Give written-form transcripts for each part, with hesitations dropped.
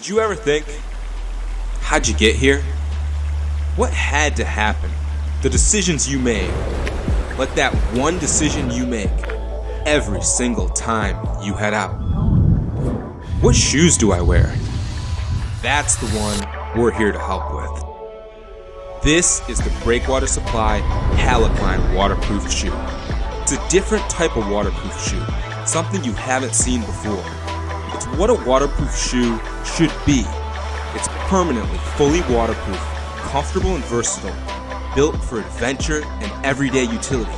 Did you ever think, how'd you get here? What had to happen? The decisions you made. Like that one decision you make every single time you head out. What shoes do I wear? That's the one we're here to help with. This is the Breakwater Supply Halocline waterproof shoe. It's a different type of waterproof shoe, something you haven't seen before. It's what a waterproof shoe should be. It's permanently fully waterproof, comfortable and versatile, built for adventure and everyday utility.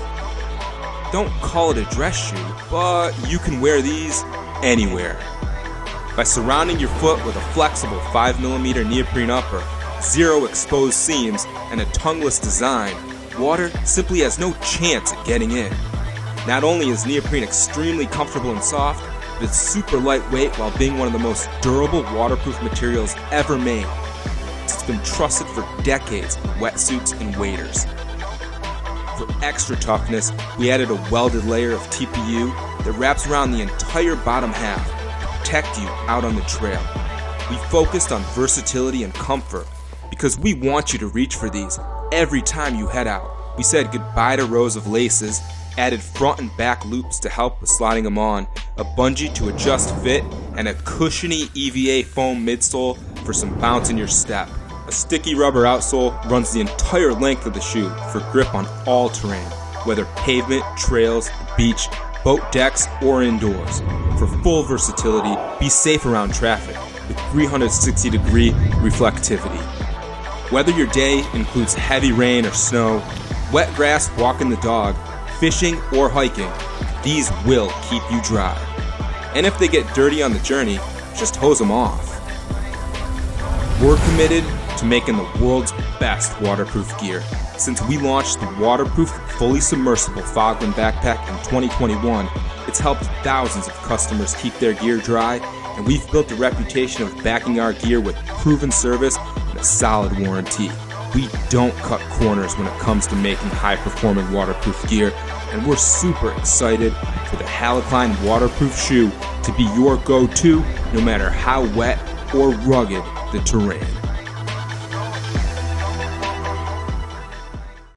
Don't call it a dress shoe, but you can wear these anywhere. By surrounding your foot with a flexible 5mm neoprene upper, zero exposed seams, and a tongueless design, water simply has no chance at getting in. Not only is neoprene extremely comfortable and soft, but it's super lightweight while being one of the most durable waterproof materials ever made. It's been trusted for decades in wetsuits and waders. For extra toughness, we added a welded layer of TPU that wraps around the entire bottom half to protect you out on the trail. We focused on versatility and comfort because we want you to reach for these every time you head out. We said goodbye to rows of laces, added front and back loops to help with sliding them on, a bungee to adjust fit, and a cushiony EVA foam midsole for some bounce in your step. A sticky rubber outsole runs the entire length of the shoe for grip on all terrain, whether pavement, trails, beach, boat decks, or indoors. For full versatility, be safe around traffic with 360-degree reflectivity. Whether your day includes heavy rain or snow, wet grass walking the dog, fishing or hiking, these will keep you dry. And if they get dirty on the journey, just hose them off. We're committed to making the world's best waterproof gear. Since we launched the waterproof, fully submersible Fogland backpack in 2021, it's helped thousands of customers keep their gear dry, and we've built a reputation of backing our gear with proven service and a solid warranty. We don't cut corners when it comes to making high-performing waterproof gear, and we're super excited for the Halocline waterproof shoe to be your go-to no matter how wet or rugged the terrain.